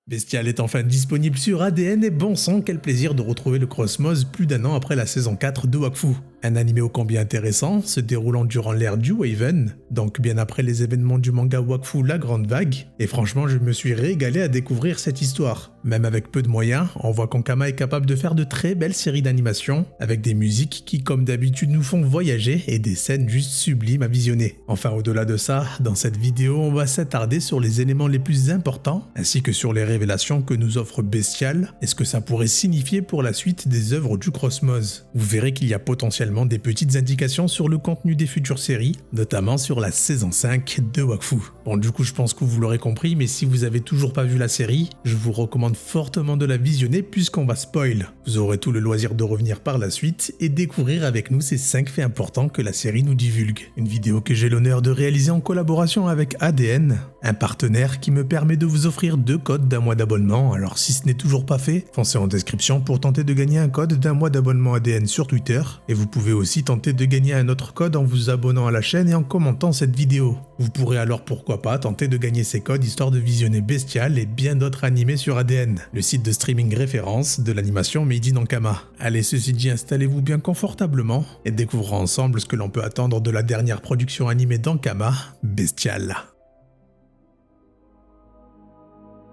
Bestial est enfin disponible sur ADN et bon sang, quel plaisir de retrouver le Cosmos plus d'un an après la saison 4 de Wakfu. Un animé ô combien intéressant, se déroulant durant l'ère du Waven, donc bien après les événements du manga Wakfu La Grande Vague, et franchement je me suis régalé à découvrir cette histoire. Même avec peu de moyens, on voit qu'Ankama est capable de faire de très belles séries d'animation, avec des musiques qui comme d'habitude nous font voyager et des scènes juste sublimes à visionner. Enfin au-delà de ça, dans cette vidéo on va s'attarder sur les éléments les plus importants, ainsi que sur les révélations que nous offre Bestial, et ce que ça pourrait signifier pour la suite des œuvres du Cosmos. Vous verrez qu'il y a potentiellement des petites indications sur le contenu des futures séries, notamment sur la saison 5 de Wakfu. Bon du coup je pense que vous l'aurez compris, mais si vous avez toujours pas vu la série, je vous recommande fortement de la visionner puisqu'on va spoil. Vous aurez tout le loisir de revenir par la suite et découvrir avec nous ces 5 faits importants que la série nous divulgue. Une vidéo que j'ai l'honneur de réaliser en collaboration avec ADN, un partenaire qui me permet de vous offrir 2 codes d'un mois d'abonnement, alors si ce n'est toujours pas fait, foncez en description pour tenter de gagner un code d'un mois d'abonnement ADN sur Twitter, et vous pouvez aussi tenter de gagner un autre code en vous abonnant à la chaîne et en commentant cette vidéo. Vous pourrez alors pourquoi pas tenter de gagner ces codes histoire de visionner Bestial et bien d'autres animés sur ADN, le site de streaming référence de l'animation Made in Ankama. Allez, ceci dit, installez-vous bien confortablement et découvrons ensemble ce que l'on peut attendre de la dernière production animée d'Ankama, Bestial.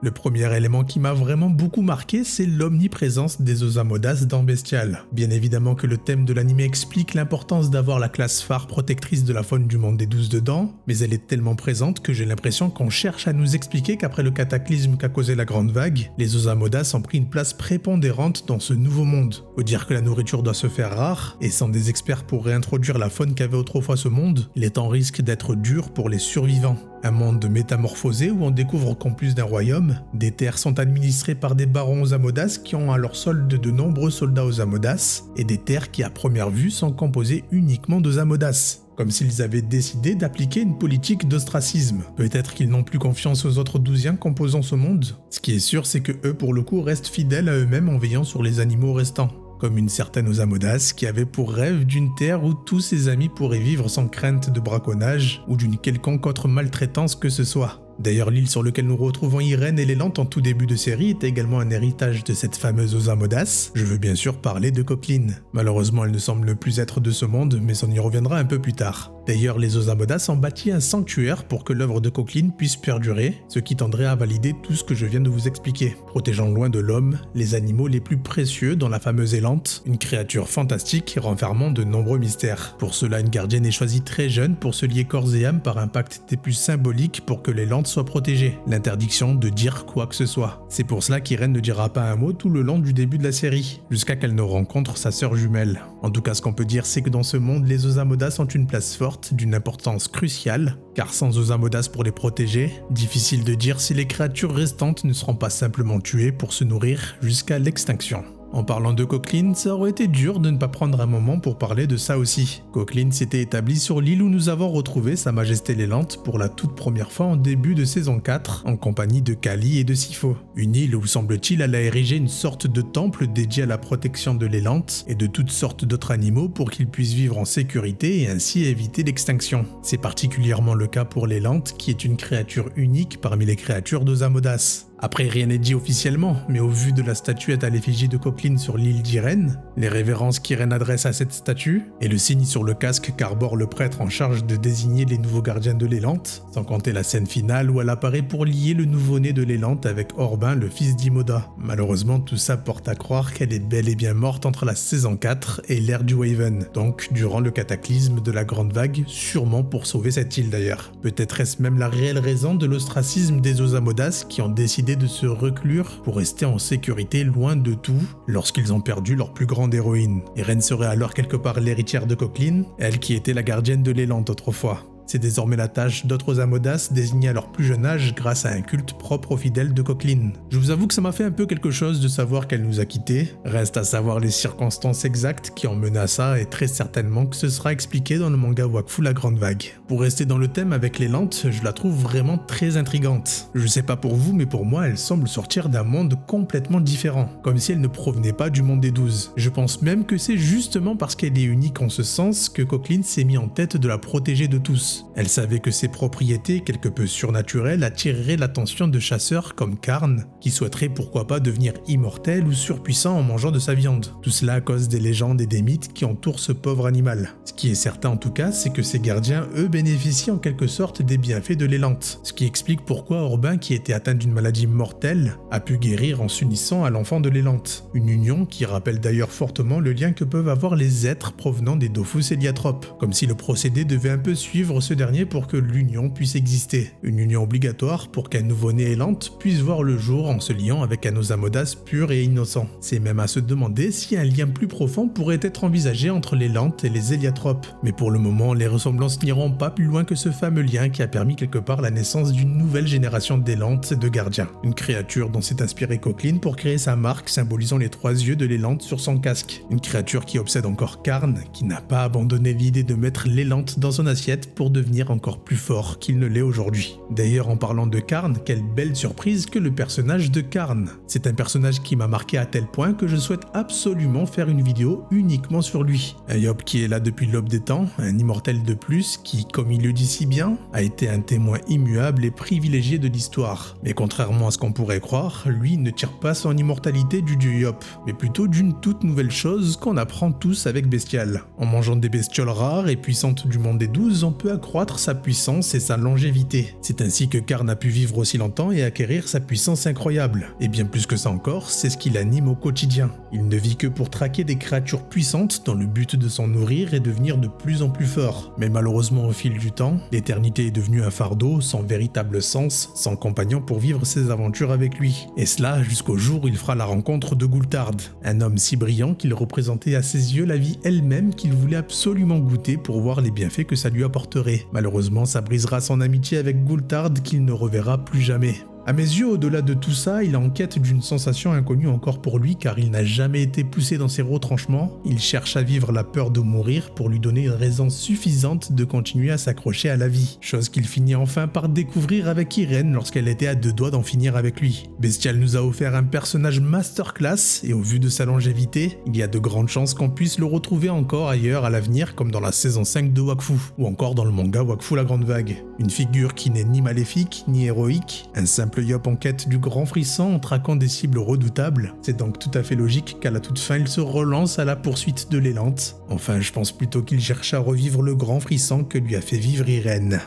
Le premier élément qui m'a vraiment beaucoup marqué, c'est l'omniprésence des Osamodas dans Bestial. Bien évidemment que le thème de l'anime explique l'importance d'avoir la classe phare protectrice de la faune du monde des 12 dedans, mais elle est tellement présente que j'ai l'impression qu'on cherche à nous expliquer qu'après le cataclysme qu'a causé la Grande Vague, les Osamodas ont pris une place prépondérante dans ce nouveau monde. Faut dire que la nourriture doit se faire rare, et sans des experts pour réintroduire la faune qu'avait autrefois ce monde, il est en risque d'être dur pour les survivants. Un monde métamorphosé où on découvre qu'en plus d'un royaume, des terres sont administrées par des barons Osamodas qui ont à leur solde de nombreux soldats Osamodas, et des terres qui à première vue sont composées uniquement d'Osamodas. Comme s'ils avaient décidé d'appliquer une politique d'ostracisme. Peut-être qu'ils n'ont plus confiance aux autres douziens composant ce monde. Ce qui est sûr, c'est que eux pour le coup restent fidèles à eux-mêmes en veillant sur les animaux restants. Comme une certaine Osamodas qui avait pour rêve d'une terre où tous ses amis pourraient vivre sans crainte de braconnage ou d'une quelconque autre maltraitance que ce soit. D'ailleurs, l'île sur laquelle nous retrouvons Irène et l'Élante en tout début de série est également un héritage de cette fameuse Osamodas. Je veux bien sûr parler de Coqueline. Malheureusement, elle ne semble plus être de ce monde, mais on y reviendra un peu plus tard. D'ailleurs, les Osamodas ont bâti un sanctuaire pour que l'œuvre de Coqueline puisse perdurer, ce qui tendrait à valider tout ce que je viens de vous expliquer, protégeant loin de l'homme les animaux les plus précieux dans la fameuse Élante, une créature fantastique renfermant de nombreux mystères. Pour cela, une gardienne est choisie très jeune pour se lier corps et âme par un pacte des plus symboliques pour que l'Élante soit protégée, l'interdiction de dire quoi que ce soit. C'est pour cela qu'Irène ne dira pas un mot tout le long du début de la série, jusqu'à qu'elle ne rencontre sa sœur jumelle. En tout cas, ce qu'on peut dire, c'est que dans ce monde, les Osamodas ont une place forte, d'une importance cruciale, car sans Osamodas pour les protéger, difficile de dire si les créatures restantes ne seront pas simplement tuées pour se nourrir jusqu'à l'extinction. En parlant de Coqueline, ça aurait été dur de ne pas prendre un moment pour parler de ça aussi. Coqueline s'était établie sur l'île où nous avons retrouvé Sa Majesté l'Élante pour la toute première fois en début de saison 4, en compagnie de Kali et de Sifo. Une île où semble-t-il elle a érigé une sorte de temple dédié à la protection de l'Élante et de toutes sortes d'autres animaux pour qu'ils puissent vivre en sécurité et ainsi éviter l'extinction. C'est particulièrement le cas pour l'Élante qui est une créature unique parmi les créatures d'Osamodas. Après, rien n'est dit officiellement, mais au vu de la statuette à l'effigie de Coqueline sur l'île d'Irène, les révérences qu'Irène adresse à cette statue, et le signe sur le casque qu'arbore le prêtre en charge de désigner les nouveaux gardiens de l'Élante, sans compter la scène finale où elle apparaît pour lier le nouveau-né de l'Élante avec Orbin, le fils d'Imoda. Malheureusement, tout ça porte à croire qu'elle est bel et bien morte entre la saison 4 et l'ère du Waven, donc durant le cataclysme de la Grande Vague, sûrement pour sauver cette île d'ailleurs. Peut-être est-ce même la réelle raison de l'ostracisme des Osamodas qui ont décidé de se reclure pour rester en sécurité loin de tout lorsqu'ils ont perdu leur plus grande héroïne. Irène serait alors quelque part l'héritière de Coqueline, elle qui était la gardienne de l'Élante autrefois. C'est désormais la tâche d'autres Osamodas désignés à leur plus jeune âge grâce à un culte propre aux fidèles de Coqueline. Je vous avoue que ça m'a fait un peu quelque chose de savoir qu'elle nous a quittés. Reste à savoir les circonstances exactes qui ont mené à ça et très certainement que ce sera expliqué dans le manga Wakfu La Grande Vague. Pour rester dans le thème avec l'Élante, je la trouve vraiment très intrigante. Je sais pas pour vous, mais pour moi, elle semble sortir d'un monde complètement différent, comme si elle ne provenait pas du monde des 12. Je pense même que c'est justement parce qu'elle est unique en ce sens que Coqueline s'est mis en tête de la protéger de tous. dangereuse. Elle savait que ses propriétés, quelque peu surnaturelles, attireraient l'attention de chasseurs comme Karn, qui souhaiteraient pourquoi pas devenir immortel ou surpuissant en mangeant de sa viande. Tout cela à cause des légendes et des mythes qui entourent ce pauvre animal. Ce qui est certain en tout cas, c'est que ses gardiens, eux, bénéficient en quelque sorte des bienfaits de l'élante. Ce qui explique pourquoi Orbin, qui était atteint d'une maladie mortelle, a pu guérir en s'unissant à l'enfant de l'élante. Une union qui rappelle d'ailleurs fortement le lien que peuvent avoir les êtres provenant des Dofus héliatropes, comme si le procédé devait un peu suivre ce dernier pour que l'union puisse exister. Une union obligatoire pour qu'un nouveau-né élante puisse voir le jour en se liant avec un Osamodas pur et innocent. C'est même à se demander si un lien plus profond pourrait être envisagé entre l'élante et les héliatropes. Mais pour le moment, les ressemblances n'iront pas plus loin que ce fameux lien qui a permis quelque part la naissance d'une nouvelle génération d'élantes et de gardiens. Une créature dont s'est inspiré Coqueline pour créer sa marque symbolisant les 3 yeux de l'élante sur son casque. Une créature qui obsède encore Karn, qui n'a pas abandonné l'idée de mettre l'élante dans son assiette pour devenir encore plus fort qu'il ne l'est aujourd'hui. D'ailleurs, en parlant de Karn, quelle belle surprise que le personnage de Karn. C'est un personnage qui m'a marqué à tel point que je souhaite absolument faire une vidéo uniquement sur lui. Un Yop qui est là depuis l'aube des temps, un immortel de plus qui, comme il le dit si bien, a été un témoin immuable et privilégié de l'histoire. Mais contrairement à ce qu'on pourrait croire, lui ne tire pas son immortalité du dieu Yop, mais plutôt d'une toute nouvelle chose qu'on apprend tous avec Bestial. En mangeant des bestioles rares et puissantes du monde des 12, on peut accroître sa puissance et sa longévité. C'est ainsi que Karn a pu vivre aussi longtemps et acquérir sa puissance incroyable. Et bien plus que ça encore, c'est ce qui l'anime au quotidien. Il ne vit que pour traquer des créatures puissantes dans le but de s'en nourrir et devenir de plus en plus fort. Mais malheureusement au fil du temps, l'éternité est devenue un fardeau sans véritable sens, sans compagnon pour vivre ses aventures avec lui. Et cela jusqu'au jour où il fera la rencontre de Gulthard, un homme si brillant qu'il représentait à ses yeux la vie elle-même qu'il voulait absolument goûter pour voir les bienfaits que ça lui apporterait. Malheureusement, ça brisera son amitié avec Gulthard qu'il ne reverra plus jamais. À mes yeux, au-delà de tout ça, il est en quête d'une sensation inconnue encore pour lui car il n'a jamais été poussé dans ses retranchements. Il cherche à vivre la peur de mourir pour lui donner une raison suffisante de continuer à s'accrocher à la vie. Chose qu'il finit enfin par découvrir avec Irène lorsqu'elle était à 2 doigts d'en finir avec lui. Bestial nous a offert un personnage masterclass et au vu de sa longévité, il y a de grandes chances qu'on puisse le retrouver encore ailleurs à l'avenir comme dans la saison 5 de Wakfu ou encore dans le manga Wakfu la Grande Vague. Une figure qui n'est ni maléfique ni héroïque, un simple Yop en quête du grand frisson en traquant des cibles redoutables. C'est donc tout à fait logique qu'à la toute fin il se relance à la poursuite de l'élante. Enfin, je pense plutôt qu'il cherche à revivre le grand frisson que lui a fait vivre Irène.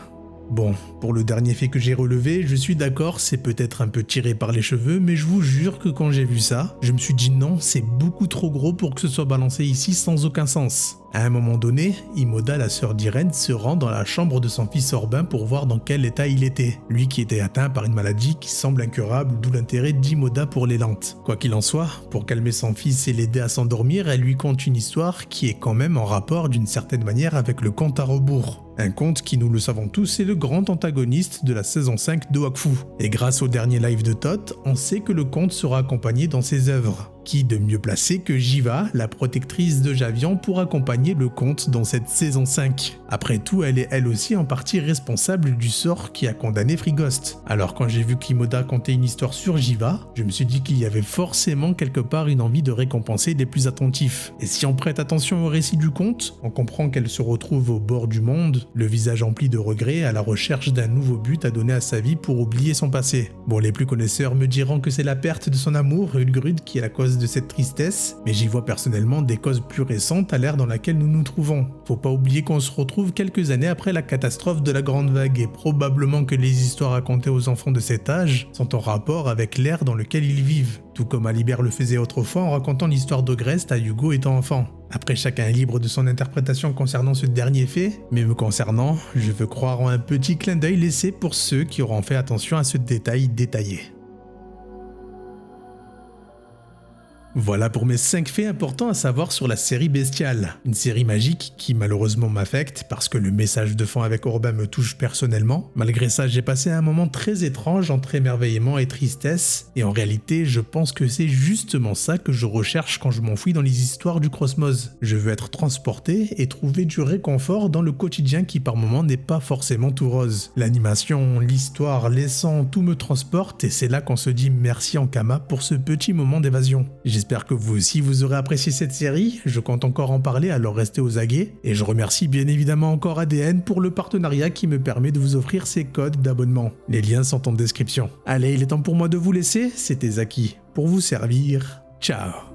Bon, pour le dernier fait que j'ai relevé, je suis d'accord, c'est peut-être un peu tiré par les cheveux, mais je vous jure que quand j'ai vu ça, je me suis dit non, c'est beaucoup trop gros pour que ce soit balancé ici sans aucun sens. À un moment donné, Imoda, la sœur d'Irène, se rend dans la chambre de son fils Orbin pour voir dans quel état il était. Lui qui était atteint par une maladie qui semble incurable, d'où l'intérêt d'Imoda pour l'élante. Quoi qu'il en soit, pour calmer son fils et l'aider à s'endormir, elle lui conte une histoire qui est quand même en rapport d'une certaine manière avec le conte à rebours. Un conte qui, nous le savons tous, est le grand antagoniste de la saison 5 de Wakfu. Et grâce au dernier live de Tot, on sait que le conte sera accompagné dans ses œuvres. Qui de mieux placé que Jiva, la protectrice de Javian, pour accompagner le conte dans cette saison 5. Après tout, elle est elle aussi en partie responsable du sort qui a condamné Frigost. Alors quand j'ai vu qu'Imoda contait une histoire sur Jiva, je me suis dit qu'il y avait forcément quelque part une envie de récompenser les plus attentifs. Et si on prête attention au récit du conte, on comprend qu'elle se retrouve au bord du monde, le visage empli de regrets, à la recherche d'un nouveau but à donner à sa vie pour oublier son passé. Bon, les plus connaisseurs me diront que c'est la perte de son amour, Ulgrud, qui est la cause de cette tristesse, mais j'y vois personnellement des causes plus récentes à l'ère dans laquelle nous nous trouvons. Faut pas oublier qu'on se retrouve quelques années après la catastrophe de la Grande Vague et probablement que les histoires racontées aux enfants de cet âge sont en rapport avec l'ère dans lequel ils vivent, tout comme Alibert le faisait autrefois en racontant l'histoire d'Ogrest à Hugo étant enfant. Après, chacun est libre de son interprétation concernant ce dernier fait, mais me concernant, je veux croire en un petit clin d'œil laissé pour ceux qui auront fait attention à ce détail détaillé. Voilà pour mes 5 faits importants à savoir sur la série Bestial. Une série magique qui malheureusement m'affecte parce que le message de fond avec Orbin me touche personnellement. Malgré ça, j'ai passé un moment très étrange entre émerveillement et tristesse. Et en réalité, je pense que c'est justement ça que je recherche quand je m'enfuis dans les histoires du Cosmos. Je veux être transporté et trouver du réconfort dans le quotidien qui par moments n'est pas forcément tout rose. L'animation, l'histoire, les sons, tout me transporte et c'est là qu'on se dit merci Ankama pour ce petit moment d'évasion. J'espère que vous aussi vous aurez apprécié cette série, je compte encore en parler, alors restez aux aguets. Et je remercie bien évidemment encore ADN pour le partenariat qui me permet de vous offrir ces codes d'abonnement. Les liens sont en description. Allez, il est temps pour moi de vous laisser, c'était Zaki, pour vous servir. Ciao.